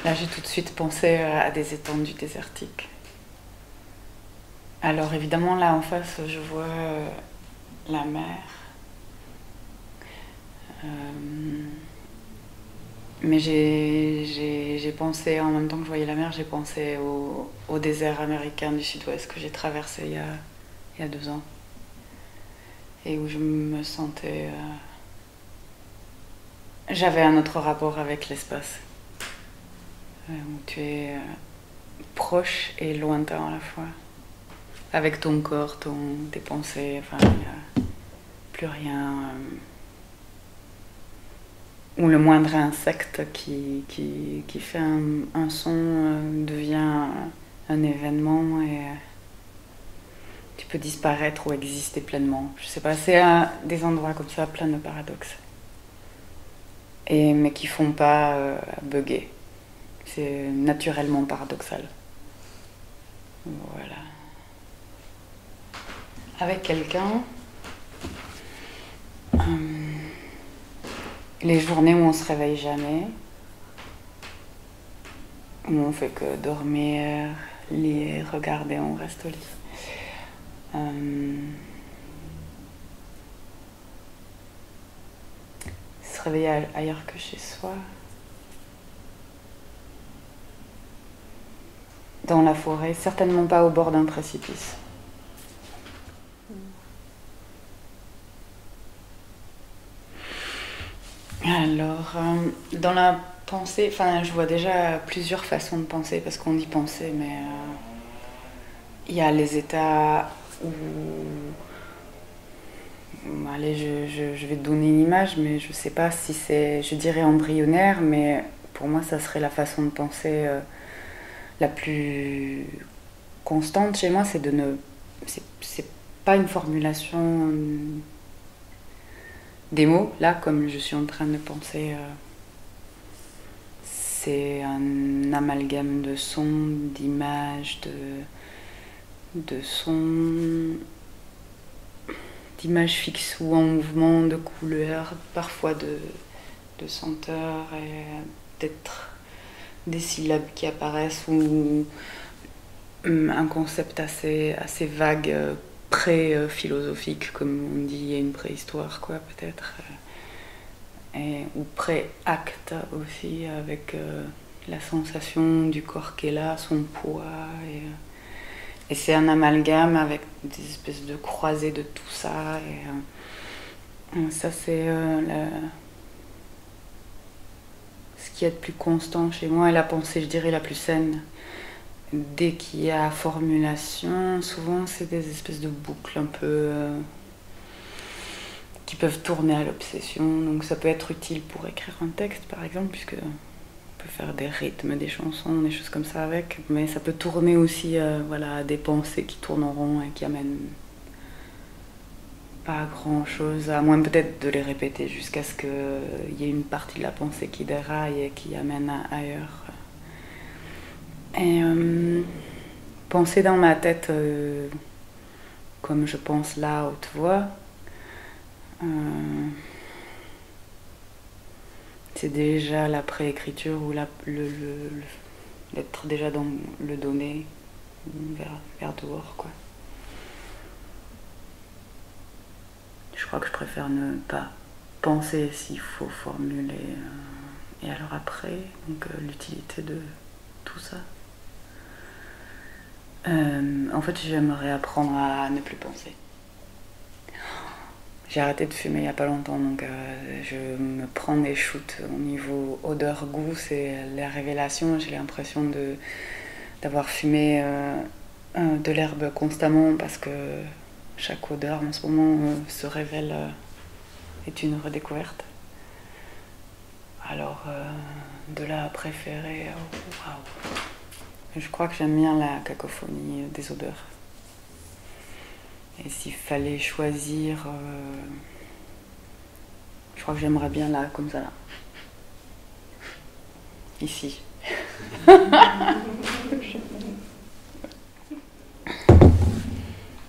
Là, j'ai tout de suite pensé à des étendues désertiques. Alors évidemment, là en face, je vois la mer. Mais j'ai pensé, en même temps que je voyais la mer, j'ai pensé au désert américain du sud-ouest que j'ai traversé il y a 2 ans. Et où je me sentais... j'avais un autre rapport avec l'espace. Où tu es proche et lointain à la fois. Avec ton corps, tes pensées, enfin, il n'y a plus rien. Ou le moindre insecte qui fait un son devient un événement et tu peux disparaître ou exister pleinement. Je sais pas, c'est des endroits comme ça plein de paradoxes. Mais qui font pas bugger. C'est naturellement paradoxal. Voilà. Avec quelqu'un, les journées où on se réveille jamais, où on fait que dormir, lire, regarder, on reste au lit. Se réveiller ailleurs que chez soi. Dans la forêt, certainement pas au bord d'un précipice. Alors, dans la pensée, enfin, je vois déjà plusieurs façons de penser, parce qu'on dit penser, mais il y a les états où... Allez, je vais te donner une image, mais je sais pas si c'est, je dirais embryonnaire, mais pour moi, ça serait la façon de penser la plus constante chez moi, c'est de ne... C'est pas une formulation des mots, là, comme je suis en train de penser... c'est un amalgame de sons, d'images, de sons, d'images fixes ou en mouvement, de couleurs, parfois de senteurs et peut-être des syllabes qui apparaissent ou un concept assez vague, pré-philosophique, comme on dit, il y a une préhistoire, quoi, peut-être. Ou pré-acte aussi, avec la sensation du corps qui est là, son poids. Et c'est un amalgame avec des espèces de croisées de tout ça. Et ça, c'est ce qui est le plus constant chez moi, et la pensée, je dirais, la plus saine. Dès qu'il y a formulation, souvent c'est des espèces de boucles un peu qui peuvent tourner à l'obsession. Donc ça peut être utile pour écrire un texte, par exemple, puisque on peut faire des rythmes, des chansons, des choses comme ça avec. Mais ça peut tourner aussi voilà, à des pensées qui tournent en rond et qui amènent pas grand chose, à moins peut-être de les répéter jusqu'à ce qu'il y ait une partie de la pensée qui déraille et qui amène ailleurs. Et penser dans ma tête comme je pense là à haute voix, c'est déjà la préécriture ou d'être déjà dans le donner vers dehors, quoi. Je crois que je préfère ne pas penser s'il faut formuler et alors après, donc l'utilité de tout ça. En fait, j'aimerais apprendre à ne plus penser. J'ai arrêté de fumer il n'y a pas longtemps, donc je me prends des shoots au niveau odeur-goût, c'est la révélation. J'ai l'impression d'avoir fumé de l'herbe constamment parce que chaque odeur en ce moment se révèle, est une redécouverte. Alors, de là à préférer, waouh. Je crois que j'aime bien la cacophonie des odeurs. Et s'il fallait choisir, je crois que j'aimerais bien là, comme ça, là. Ici.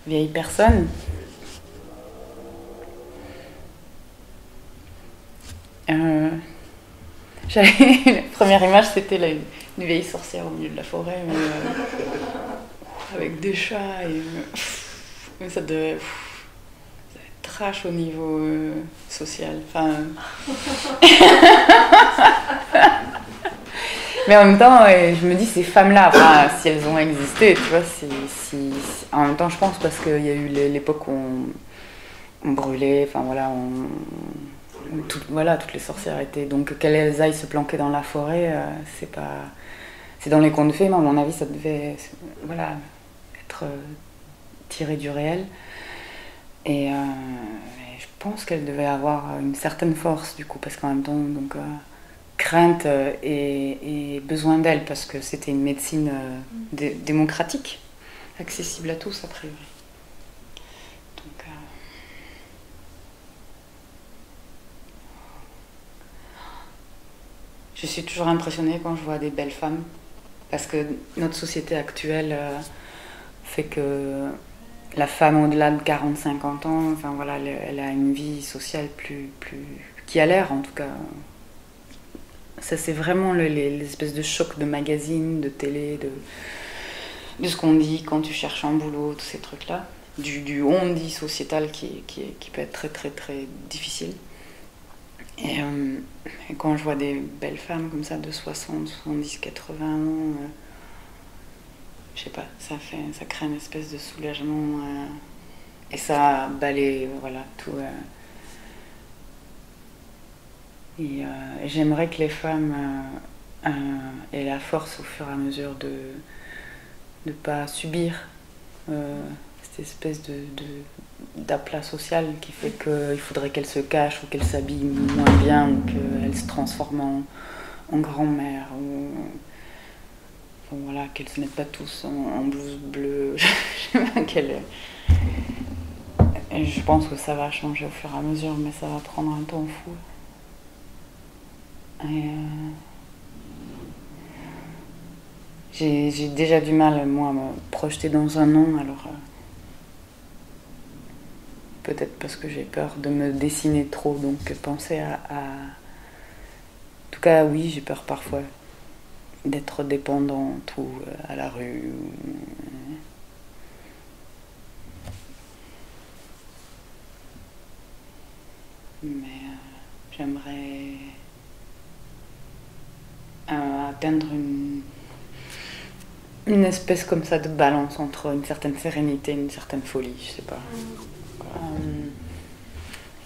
Vieille personne. La première image, c'était une vieille sorcière au milieu de la forêt, mais avec des chats et mais ça devait être trash au niveau social. Enfin, mais en même temps, je me dis ces femmes-là, enfin, si elles ont existé, tu vois, en même temps, je pense parce qu'il y a eu l'époque où on brûlait, enfin voilà, voilà, toutes les sorcières étaient. Donc qu'elles aillent se planquer dans la forêt, c'est pas. C'est dans les contes de fées, mais à mon avis, ça devait voilà, être tiré du réel. Et je pense qu'elle devait avoir une certaine force, du coup, parce qu'en même temps, donc, crainte et besoin d'elle, parce que c'était une médecine démocratique, accessible à tous, a priori. Donc, je suis toujours impressionnée quand je vois des belles femmes, parce que notre société actuelle fait que la femme au-delà de 40-50 ans, enfin voilà, elle a une vie sociale plus qui a l'air en tout cas. Ça c'est vraiment les espèces de chocs de magazines, de télé, de ce qu'on dit quand tu cherches un boulot, tous ces trucs-là. Du on-dit sociétal qui peut être très très très difficile. Et quand je vois des belles femmes comme ça de 60, 70, 80 ans, je sais pas, ça crée une espèce de soulagement et ça balaye voilà tout. Et j'aimerais que les femmes aient la force au fur et à mesure de ne pas subir cette espèce d'aplat social qui fait qu'il faudrait qu'elles se cachent ou qu'elles s'habillent moins bien ou qu'elles se transforment en grand-mère ou voilà, qu'elles se mettent pas tous en blouse bleue. Je sais pas quelle. Et je pense que ça va changer au fur et à mesure, mais ça va prendre un temps fou. Et j'ai déjà du mal, moi, à me projeter dans un nom, alors peut-être parce que j'ai peur de me dessiner trop, donc penser à... En tout cas, oui, j'ai peur parfois d'être dépendante ou à la rue. Mais j'aimerais atteindre une espèce comme ça de balance entre une certaine sérénité et une certaine folie, je sais pas.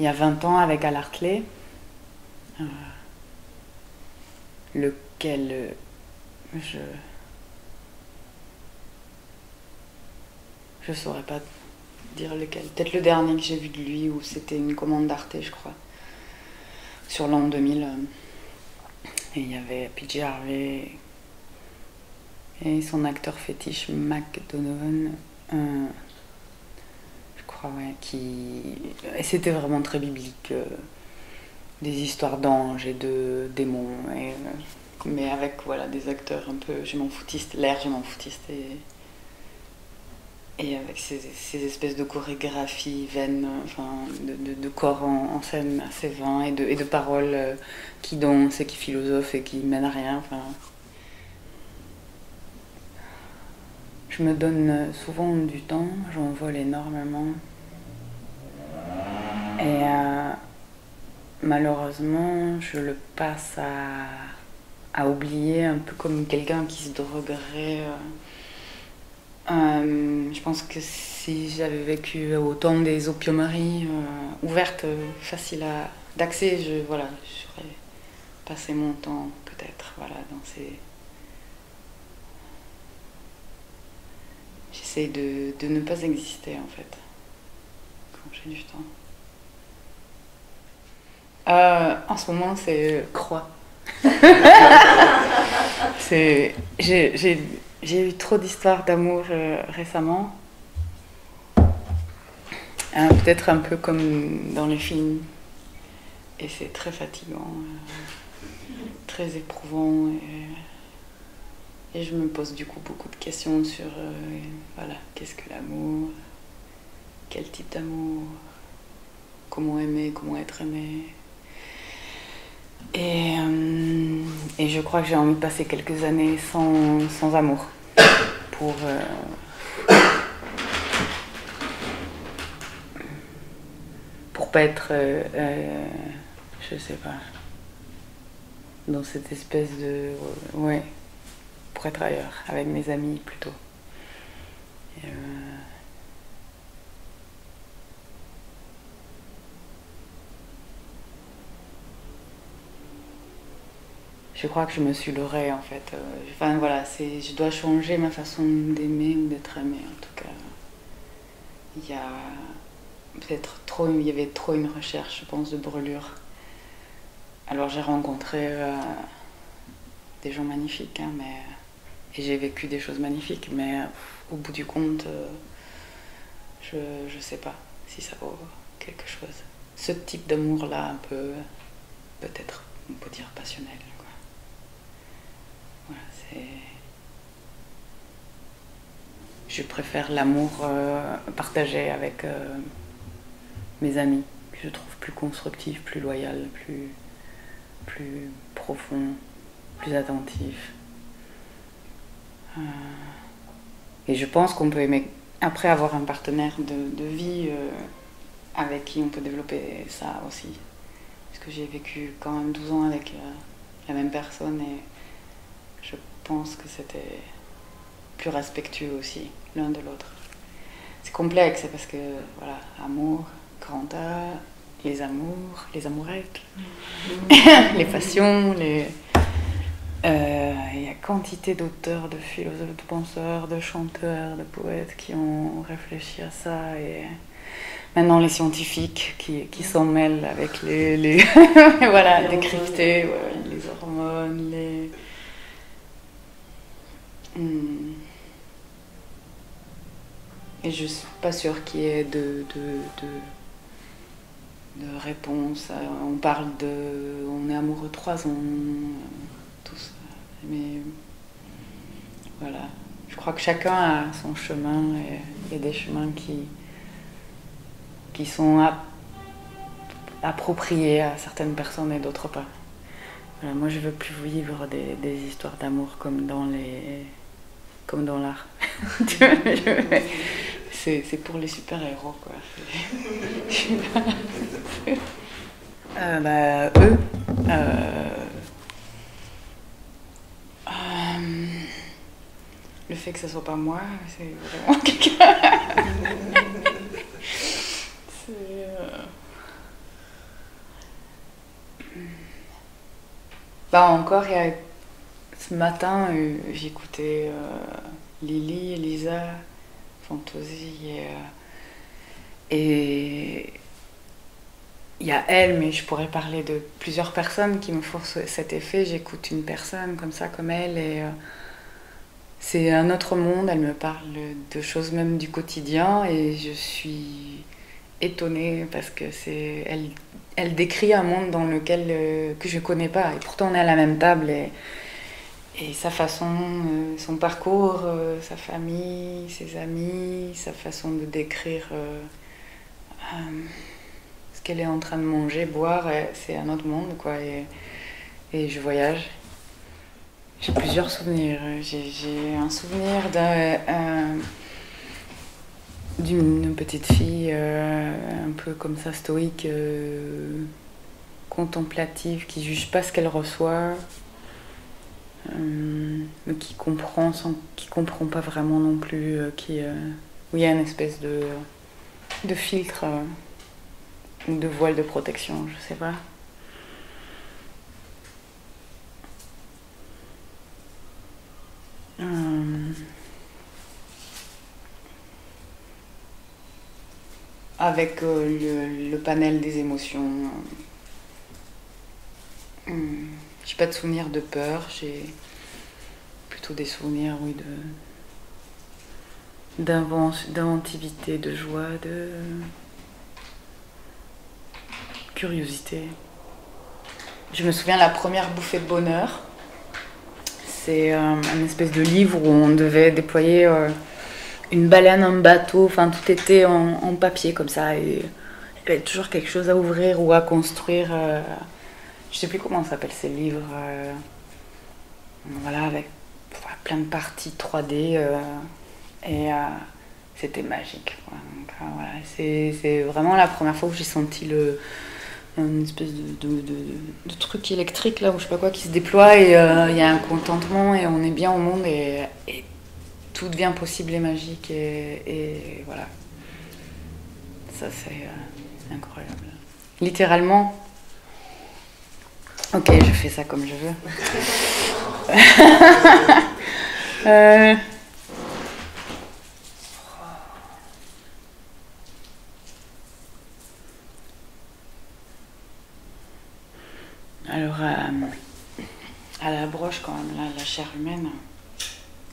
Il y a 20 ans, avec Al Hartley, lequel je saurais pas dire lequel. Peut-être le dernier que j'ai vu de lui, où c'était une commande d'Arte, je crois, sur l'an 2000. Et il y avait PJ Harvey et son acteur fétiche Mac Donovan, je crois, ouais, et c'était vraiment très biblique, des histoires d'anges et de démons, mais avec voilà, des acteurs un peu je m'en foutiste, et avec ces espèces de chorégraphies vaines, enfin, de corps en scène assez vains et de paroles qui dansent et qui philosophent et qui mènent à rien. Enfin, je me donne souvent du temps, j'en vole énormément. Et malheureusement, je le passe à oublier, un peu comme quelqu'un qui se droguerait. Je pense que si j'avais vécu au temps des opiomeries ouvertes, faciles d'accès, j'aurais passé mon temps peut-être voilà, dans ces... J'essaie de ne pas exister en fait, quand j'ai du temps. En ce moment, c'est Croix. J'ai eu trop d'histoires d'amour récemment. Peut-être un peu comme dans les films. Et c'est très fatigant, très éprouvant. Et je me pose du coup beaucoup de questions sur voilà, qu'est-ce que l'amour, quel type d'amour, comment aimer, comment être aimé. Et Et je crois que j'ai envie de passer quelques années sans amour pour pas être, je sais pas, dans cette espèce de, ouais, pour être ailleurs, avec mes amis plutôt. Et, je crois que je me suis leurrée en fait. Enfin voilà, je dois changer ma façon d'aimer ou d'être aimée en tout cas. Il y a peut-être trop, il y avait trop une recherche, je pense, de brûlure. Alors j'ai rencontré des gens magnifiques, hein, et j'ai vécu des choses magnifiques, mais au bout du compte, je sais pas si ça vaut quelque chose. Ce type d'amour-là, un peu, peut-être, on peut dire passionnel. Voilà, je préfère l'amour partagé avec mes amis, que je trouve plus constructif, plus loyal, plus profond, plus attentif. Et je pense qu'on peut aimer, après avoir un partenaire de vie avec qui on peut développer ça aussi. Parce que j'ai vécu quand même 12 ans avec la même personne et je pense que c'était plus respectueux aussi, l'un de l'autre. C'est complexe parce que, voilà, amour, grand A, les amours, les amourettes, les passions, il y a quantité d'auteurs, de philosophes, de penseurs, de chanteurs, de poètes qui ont réfléchi à ça et maintenant les scientifiques qui s'en mêlent avec les voilà, décrypter les hormones, Et je suis pas sûre qu'il y ait de réponse. On parle on est amoureux 3 ans, tout ça. Mais voilà, je crois que chacun a son chemin et il y a des chemins qui sont appropriés à certaines personnes et d'autres pas. Voilà, moi je veux plus vivre des histoires d'amour comme dans l'art. C'est pour les super-héros, quoi. Eux. Le fait que ça soit pas moi, c'est vraiment quelqu'un. Encore, ce matin, j'écoutais Lily, Elisa, Fantasy et il y a elle, mais je pourrais parler de plusieurs personnes qui me font cet effet. J'écoute une personne comme ça, comme elle, et c'est un autre monde. Elle me parle de choses même du quotidien et je suis étonnée parce que elle décrit un monde dans lequel que je connais pas et pourtant on est à la même table et sa façon, son parcours, sa famille, ses amis, sa façon de décrire ce qu'elle est en train de manger, boire, c'est un autre monde, quoi. Et je voyage. J'ai plusieurs souvenirs. J'ai un souvenir d'une petite fille un peu comme ça, stoïque, contemplative, qui juge pas ce qu'elle reçoit. Mais qui comprend pas vraiment non plus, où il y a une espèce de filtre ou de voile de protection, je sais pas. Avec le panel des émotions. J'ai pas de souvenirs de peur, j'ai plutôt des souvenirs, oui, d'inventivité, de joie, de curiosité. Je me souviens la première bouffée de bonheur. C'est un espèce de livre où on devait déployer une baleine, un bateau, enfin tout était en papier comme ça. Et il y avait toujours quelque chose à ouvrir ou à construire. Je sais plus comment s'appellent ces livres. Voilà, avec plein de parties 3D. Et c'était magique. Donc, voilà. C'est vraiment la première fois où j'ai senti une espèce de truc électrique là, ou je sais pas quoi, qui se déploie et il y a un contentement et on est bien au monde et tout devient possible et magique et voilà. Ça c'est incroyable. Littéralement, ok, je fais ça comme je veux. Alors, à la broche, quand même, la chair humaine,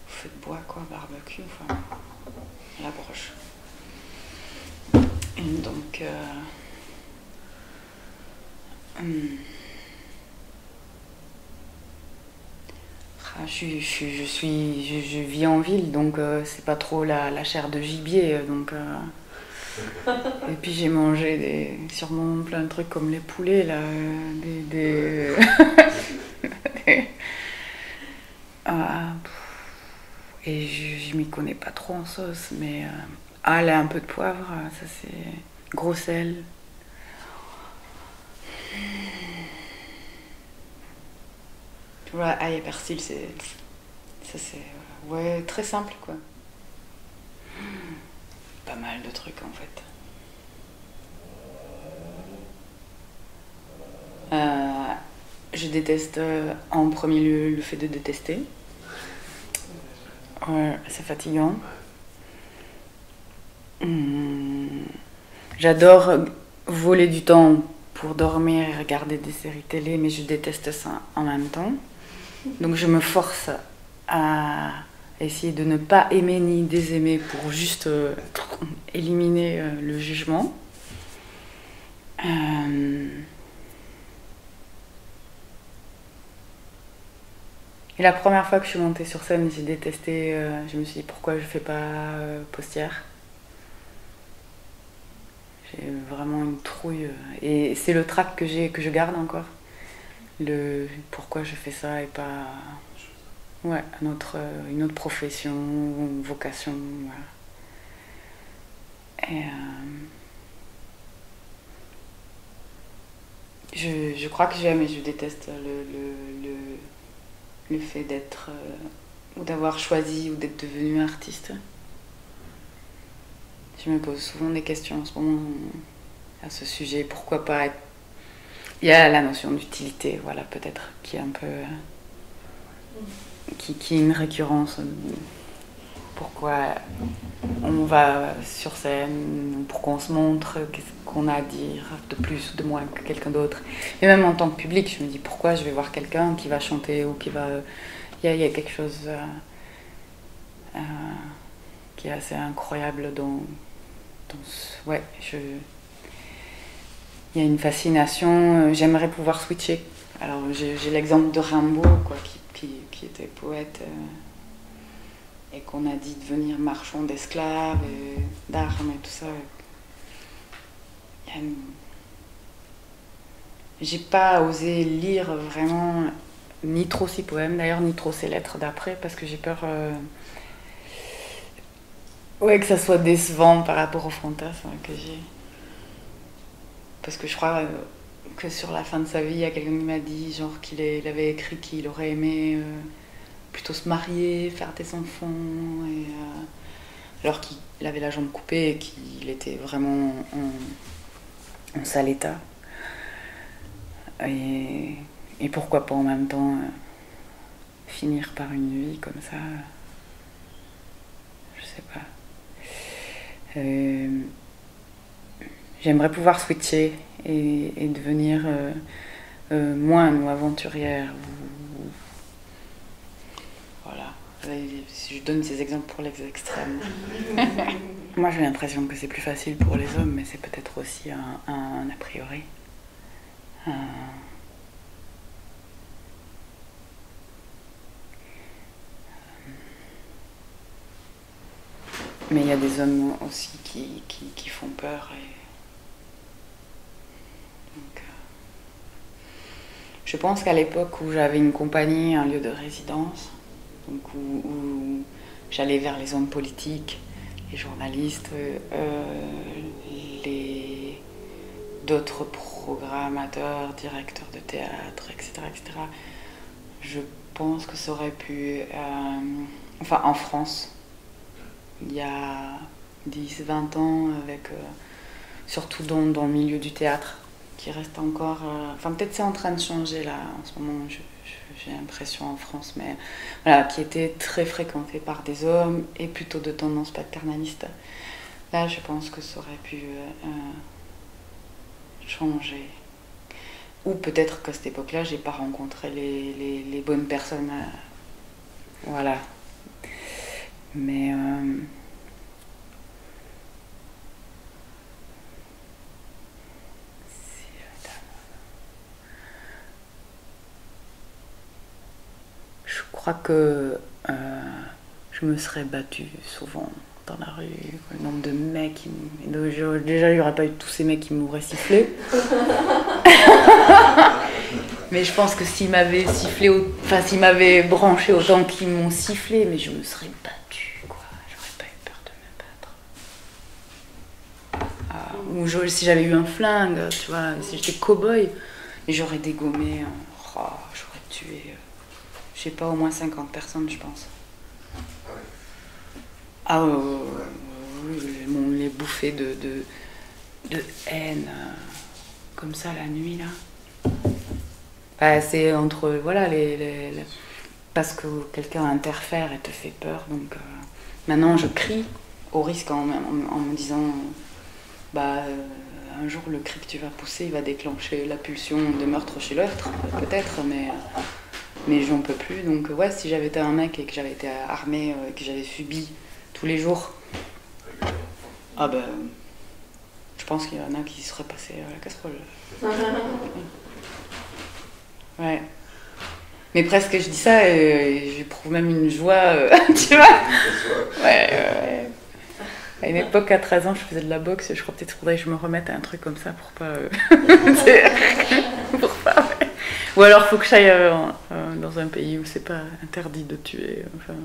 feu de bois, quoi, barbecue, enfin, à la broche. Et donc, je vis en ville, donc c'est pas trop la chair de gibier, donc... Et puis j'ai mangé sûrement plein de trucs comme les poulets, là, et je m'y connais pas trop en sauce, mais là, un peu de poivre, ça c'est gros sel. Tu vois, ail et persil, ça c'est ouais, très simple quoi. Pas mal de trucs en fait. Je déteste en premier lieu le fait de détester. C'est fatigant. J'adore voler du temps pour dormir et regarder des séries télé, mais je déteste ça en même temps. Donc je me force à essayer de ne pas aimer ni désaimer pour juste éliminer le jugement. Et la première fois que je suis montée sur scène, j'ai détesté, je me suis dit pourquoi je fais pas postière. J'ai vraiment une trouille. Et c'est le trac que je garde encore. Pourquoi je fais ça et pas ouais, une autre profession, une vocation. Voilà. Et je crois que j'aime et je déteste le fait d'être ou d'avoir choisi ou d'être devenu artiste. Je me pose souvent des questions en ce moment à ce sujet. Pourquoi pas être... Il y a la notion d'utilité, voilà, peut-être, qui est un peu... qui est une récurrence. Pourquoi on va sur scène, pourquoi on se montre, qu'est-ce qu'on a à dire de plus ou de moins que quelqu'un d'autre. Et même en tant que public, je me dis pourquoi je vais voir quelqu'un qui va chanter ou qui va... Il y a quelque chose qui est assez incroyable dans ouais, il y a une fascination. J'aimerais pouvoir switcher. Alors j'ai l'exemple de Rimbaud, quoi, qui était poète et qu'on a dit devenir marchand d'esclaves et d'armes et tout ça. J'ai pas osé lire vraiment ni trop ses poèmes d'ailleurs, ni trop ses lettres d'après, parce que j'ai peur ouais, que ça soit décevant par rapport au fantasme que j'ai. Parce que je crois que sur la fin de sa vie, il y a quelqu'un qui m'a dit genre qu'il avait écrit qu'il aurait aimé plutôt se marier, faire des enfants, et, alors qu'il avait la jambe coupée et qu'il était vraiment en sale état. Et pourquoi pas en même temps finir par une vie comme ça, je sais pas. J'aimerais pouvoir switcher et devenir moine ou aventurière. Voilà. Je donne ces exemples pour les extrêmes. Moi j'ai l'impression que c'est plus facile pour les hommes, mais c'est peut-être aussi un a priori. Mais il y a des hommes aussi qui font peur. Et... Donc, Je pense qu'à l'époque où j'avais une compagnie, un lieu de résidence, donc où j'allais vers les hommes politiques, les journalistes, d'autres programmateurs, directeurs de théâtre, etc., etc., je pense que ça aurait pu... enfin, en France, il y a 10-20 ans, avec, surtout dans le milieu du théâtre, qui reste encore... enfin, peut-être c'est en train de changer, là, en ce moment, j'ai l'impression en France, mais voilà, qui était très fréquenté par des hommes et plutôt de tendance paternaliste. Là, je pense que ça aurait pu changer. Ou peut-être qu'à cette époque-là, j'ai pas rencontré les bonnes personnes. Voilà. Mais... je crois que je me serais battue souvent dans la rue. Le nombre de mecs déjà, il n'y aurait pas eu tous ces mecs qui m'auraient sifflé. Mais je pense que s'ils m'avaient sifflé, enfin s'ils m'avaient branché autant qu'ils m'ont sifflé, mais je me serais battue, quoi. J'aurais pas eu peur de me battre. Ou si j'avais eu un flingue, tu vois, si j'étais cow-boy, j'aurais dégommé, j'aurais tué, je sais pas, au moins 50 personnes, je pense. Les bouffées de haine, comme ça la nuit, là. C'est entre, voilà, parce que quelqu'un interfère et te fait peur. Donc maintenant, je crie au risque en me disant, un jour, le cri que tu vas pousser, il va déclencher la pulsion de meurtre chez l'autre, peut-être, mais j'en peux plus. Donc ouais, si j'avais été un mec et que j'avais été armée, et que j'avais subi tous les jours, je pense qu'il y en a qui seraient passés à la casserole. Ouais. Mais presque je dis ça et j'éprouve même une joie, tu vois. Ouais. À une époque, à 13 ans, je faisais de la boxe et je crois peut-être qu'il faudrait que je me remette à un truc comme ça pour pas... ouais. Ou alors il faut que j'aille dans un pays où c'est pas interdit de tuer. Enfin...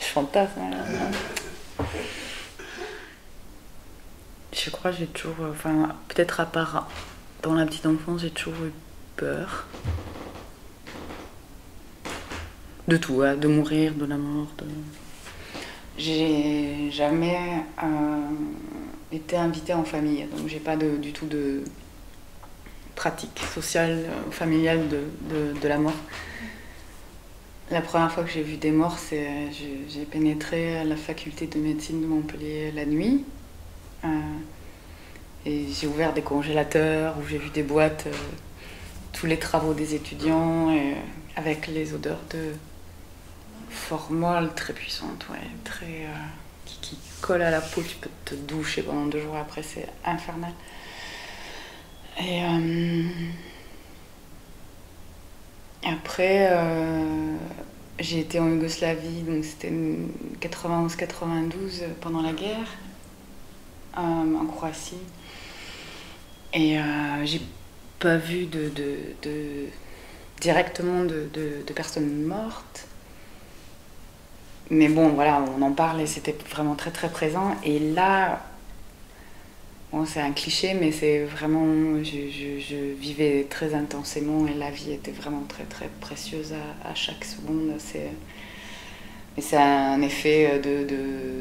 je fantasme. Je crois que j'ai toujours... peut-être à part... Dans la petite enfance, j'ai toujours eu peur. De tout, de mourir, de la mort. J'ai jamais été invitée en famille, donc j'ai pas du tout de pratique sociale, familiale de la mort. La première fois que j'ai vu des morts, j'ai pénétré à la faculté de médecine de Montpellier la nuit. Et j'ai ouvert des congélateurs, où j'ai vu des boîtes, tous les travaux des étudiants, avec les odeurs de formol très puissantes, ouais, très, qui collent à la peau, tu peux te doucher pendant 2 jours après, c'est infernal. Et après, j'ai été en Yougoslavie, donc c'était 91-92 pendant la guerre, en Croatie. Et j'ai pas vu directement de personnes mortes. Mais bon, voilà, on en parle et c'était vraiment très très présent. Et là, bon, c'est un cliché, mais c'est vraiment... Je vivais très intensément et la vie était vraiment très très précieuse à chaque seconde. Mais c'est un effet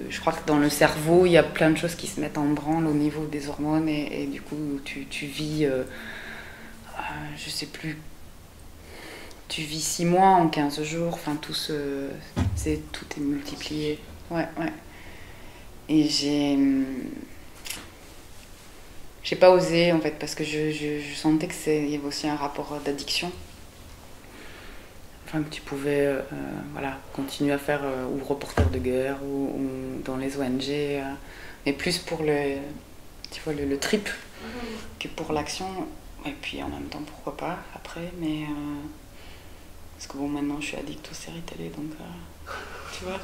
je crois que dans le cerveau, il y a plein de choses qui se mettent en branle au niveau des hormones et du coup, tu vis, je sais plus, tu vis 6 mois en 15 jours, enfin tout est multiplié. Ouais. Et j'ai pas osé en fait parce que je sentais qu'il y avait aussi un rapport d'addiction. Enfin, que tu pouvais continuer à faire ou reporter de guerre ou dans les ONG, mais plus pour le trip que pour l'action. Et puis en même temps, pourquoi pas après, mais parce que bon, maintenant je suis addict aux séries télé, donc tu vois.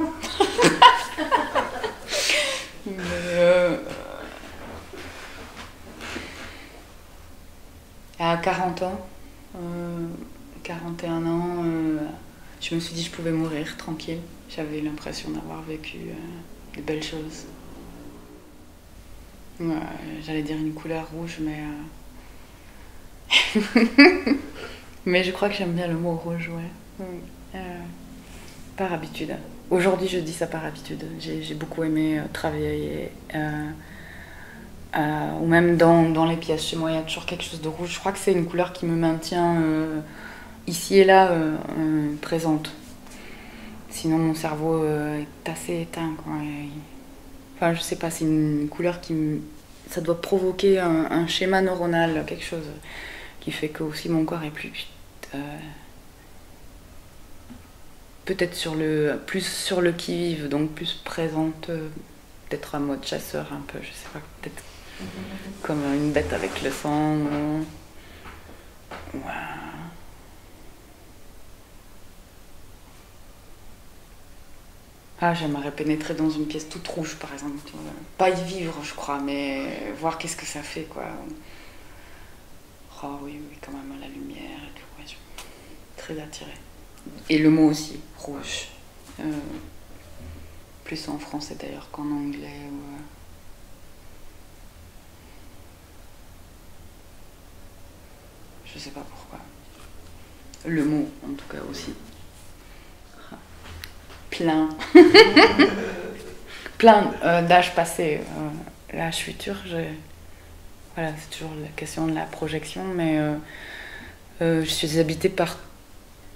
À 40 ans, 41 ans, je me suis dit que je pouvais mourir tranquille. J'avais l'impression d'avoir vécu de belles choses. Ouais, j'allais dire une couleur rouge, mais mais je crois que j'aime bien le mot rouge, ouais. Par habitude. Aujourd'hui, je dis ça par habitude. J'ai beaucoup aimé travailler. Ou même dans les pièces chez moi, il y a toujours quelque chose de rouge. Je crois que c'est une couleur qui me maintient ici et là présente. Sinon, mon cerveau est assez éteint, quoi. Enfin, je sais pas, c'est une couleur ça doit provoquer un schéma neuronal, quelque chose qui fait que aussi mon corps est peut-être plus sur le qui-vive, donc plus présente, peut-être en mode chasseur un peu, je sais pas, peut-être comme une bête avec le sang. Ouais. Ah, j'aimerais pénétrer dans une pièce toute rouge, par exemple. Pas y vivre, je crois, mais voir qu'est-ce que ça fait, quoi. Oh oui, oui, quand même, la lumière et tout. Ouais, je suis très attirée. Et le mot aussi, rouge. Plus en français d'ailleurs qu'en anglais. Je sais pas pourquoi. Le mot, en tout cas, aussi. Plein. Plein d'âge passé. L'âge futur, voilà, c'est toujours la question de la projection, mais je suis habitée par,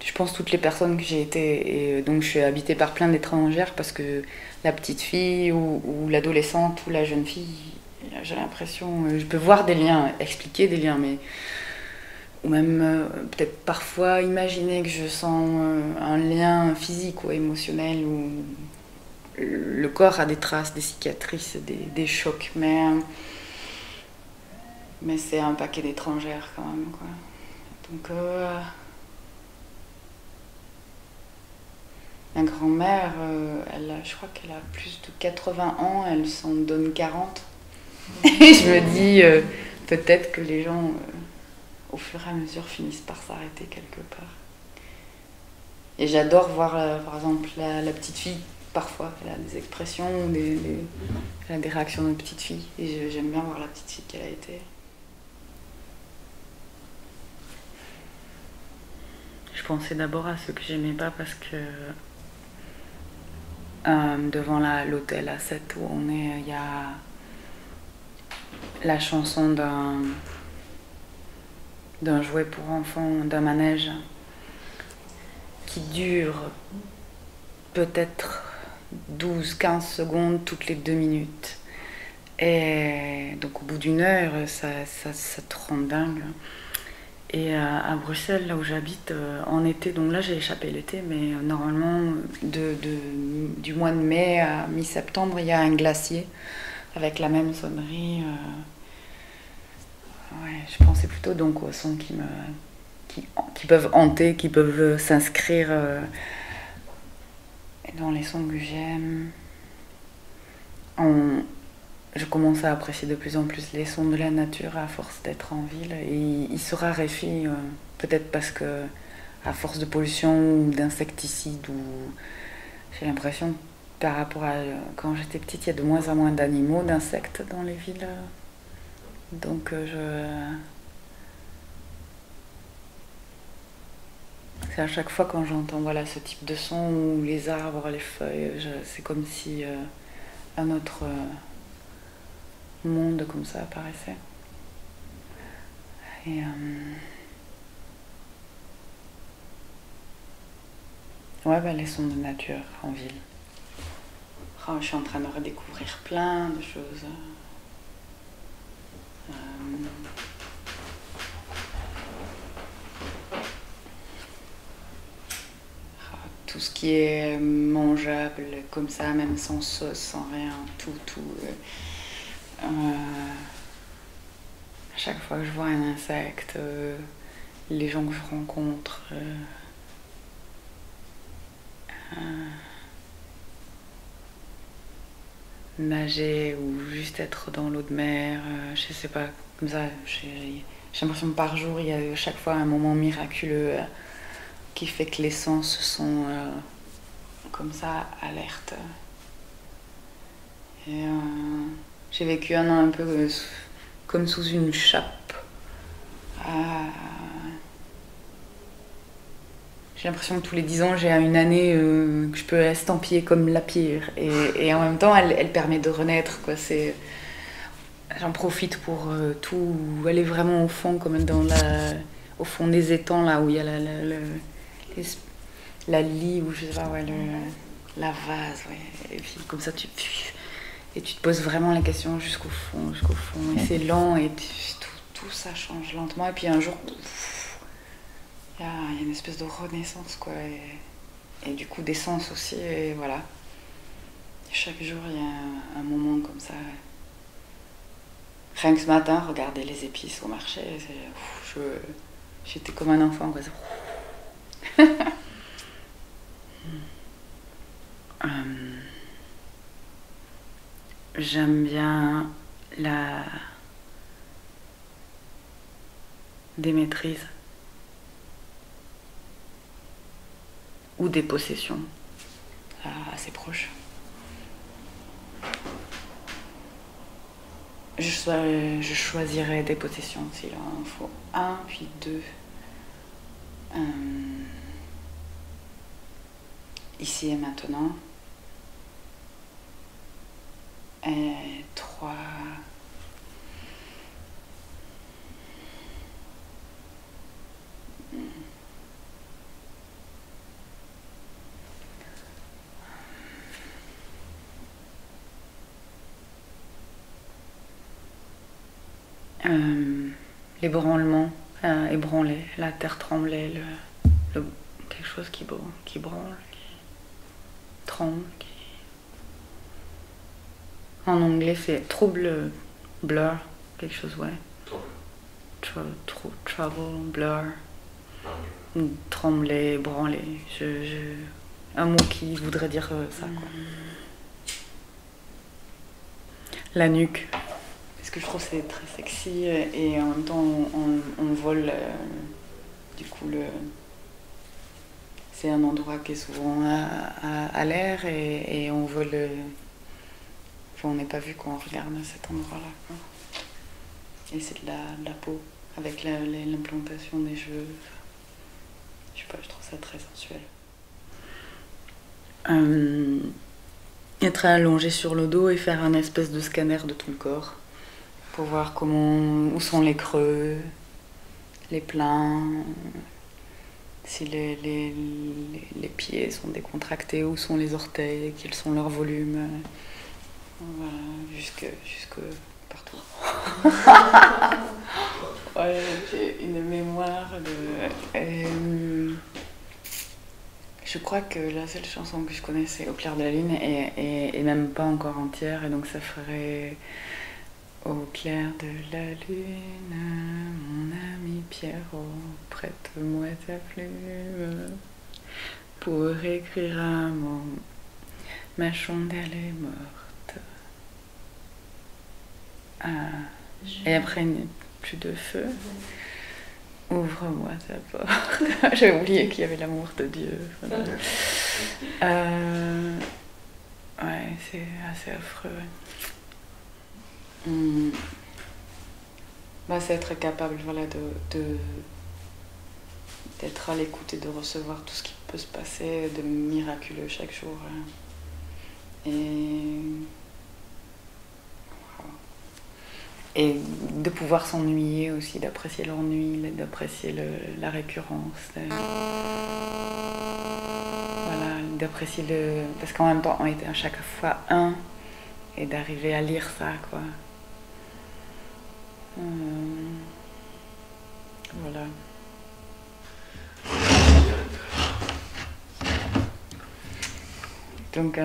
je pense, toutes les personnes que j'ai été, et donc je suis habitée par plein d'étrangères parce que la petite fille ou l'adolescente ou la jeune fille, j'ai l'impression, je peux voir des liens, expliquer des liens, mais ou même peut-être parfois imaginer que je sens un lien physique ou émotionnel ou le corps a des traces, des cicatrices, des chocs, mais c'est un paquet d'étrangères quand même, quoi. Donc ma grand-mère, je crois qu'elle a plus de 80 ans, elle s'en donne 40. Et je me dis peut-être que les gens au fur et à mesure finissent par s'arrêter quelque part. Et j'adore voir par exemple la petite fille. Parfois, elle a des expressions, elle a des réactions de petite fille. Et j'aime bien voir la petite fille qu'elle a été. Je pensais d'abord à ceux que j'aimais pas parce que devant l'hôtel à 7 où on est, il y a la chanson d'un jouet pour enfants, d'un manège qui dure peut-être 12-15 secondes toutes les 2 minutes. Et donc au bout d'une heure, ça te rend dingue. Et à Bruxelles, là où j'habite, en été, donc là j'ai échappé l'été, mais normalement du mois de mai à mi-septembre, il y a un glacier avec la même sonnerie. Ouais, je pensais plutôt donc aux sons qui peuvent hanter, qui peuvent s'inscrire dans les sons que j'aime. Je commence à apprécier de plus en plus les sons de la nature à force d'être en ville et ils se raréfient peut-être parce que à force de pollution ou d'insecticides ou j'ai l'impression par rapport à quand j'étais petite il y a de moins en moins d'animaux, d'insectes dans les villes donc c'est à chaque fois quand j'entends voilà ce type de son ou les arbres, les feuilles, c'est comme si un autre monde comme ça apparaissait. Et ouais, bah, les sons de nature en ville. Oh, je suis en train de redécouvrir plein de choses. Tout ce qui est mangeable comme ça, même sans sauce, sans rien, tout. À chaque fois que je vois un insecte, les gens que je rencontre, nager ou juste être dans l'eau de mer, je sais pas, comme ça, j'ai l'impression que par jour, il y a à chaque fois un moment miraculeux qui fait que les sens sont comme ça, alertes. Et j'ai vécu un an un peu comme sous une chape. J'ai l'impression que tous les 10 ans, j'ai une année que je peux estampiller comme la pire. Et en même temps, elle permet de renaître, quoi. J'en profite pour tout aller vraiment au fond, comme au fond des étangs, là où il y a la lie, ou je sais pas, ouais, la vase. Ouais. Et puis comme ça, tu te poses vraiment la question jusqu'au fond. Et c'est lent, et tout ça change lentement. Et puis un jour, il y a une espèce de renaissance, quoi. Et du coup, des sens aussi, et voilà. Chaque jour, il y a un moment comme ça. Rien que ce matin, regarder les épices au marché, j'étais comme un enfant, quoi. J'aime bien la démaîtrise ou des possessions assez proches. Je choisirais des possessions s'il en faut un, puis deux. Ici et maintenant. Et trois. L'ébranlement, ébranler, la terre tremblait, quelque chose qui branle, qui tremble. En anglais, c'est trouble, blur, quelque chose, ouais. Trouble, blur. Trembler, branler. Un mot qui voudrait dire ça, quoi. La nuque. Parce que je trouve que c'est très sexy et en même temps on vole. Du coup, c'est un endroit qui est souvent à l'air et on vole. Enfin, on n'est pas vu quand on regarde cet endroit-là, quoi. Et c'est de la peau avec l'implantation des cheveux. Je sais pas, je trouve ça très sensuel. Être allongé sur le dos et faire un espèce de scanner de ton corps pour voir où sont les creux, les pleins, si les pieds sont décontractés, où sont les orteils, quels sont leurs volumes. Voilà, jusque partout. Ouais, j'ai une mémoire je crois que la seule chanson que je connais, c'est Au clair de la lune, et même pas encore entière, et donc ça ferait Au clair de la lune, mon ami Pierrot, prête-moi ta plume pour écrire un mot, ma chandelle est morte. Et après, plus de feu. Ouvre-moi ta porte. J'avais oublié qu'il y avait l'amour de Dieu. Ouais, c'est assez affreux. Bah, c'est être capable, voilà, d'être à l'écoute et de recevoir tout ce qui peut se passer de miraculeux chaque jour. Et de pouvoir s'ennuyer aussi, d'apprécier l'ennui, d'apprécier la récurrence. Voilà, d'apprécier parce qu'en même temps, on était à chaque fois un, et d'arriver à lire ça, quoi. Voilà. Donc,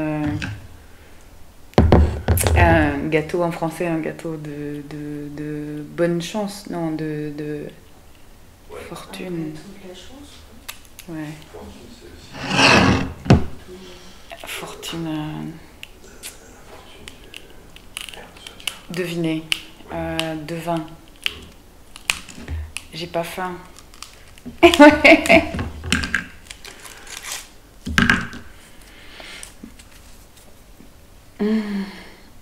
un gâteau en français, un gâteau de bonne chance, non, de fortune. La chance. Ouais. Fortune. Deviner. Devin. J'ai pas faim.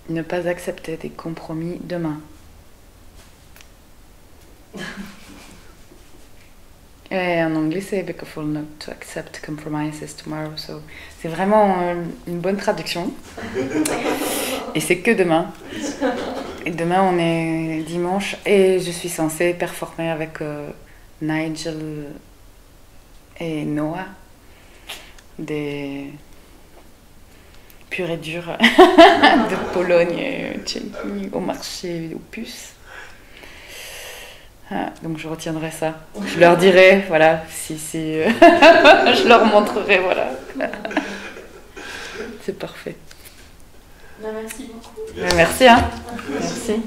Ne pas accepter des compromis demain. Et en anglais, c'est be careful not to accept compromises tomorrow. So, c'est vraiment une bonne traduction. Et c'est que demain. Et demain, on est dimanche et je suis censée performer avec Nigel et Noah, des purs et durs de Pologne et Tchéquie au marché aux puces. Ah, donc je retiendrai ça. Je leur dirai, voilà, si je leur montrerai, voilà. C'est parfait. Merci beaucoup. Merci, hein. Merci.